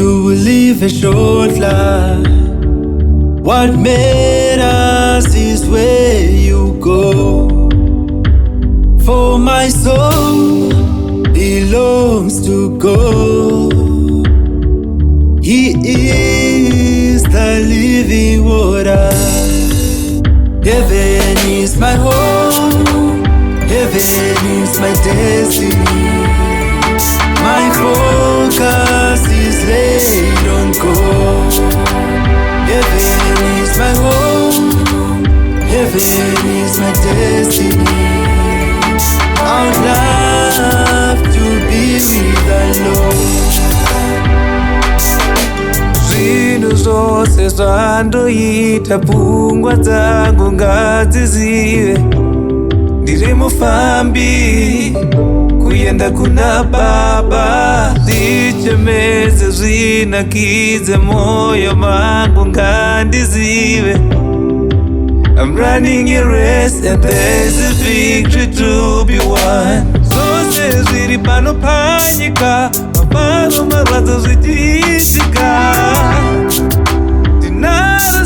you will live a short life. What matters is where you go. For my soul belongs to God. He is the living water. Heaven is my home. Heaven is my destiny. My focus is laid on God. Heaven is my home. Heaven is my destiny. I'd love to be with the Lord. Zvinhu zvose zvandoita pfungwa dzangu ngadzizive ndiri mufambi kuenda kuna Baba. Ndichemedze zvinakidze moyo mangu ngandizive. I'm running a race and there's a victory to be won. Zvose zviri pano panyika, mabaro marwadzo zvichiitika, ndinaro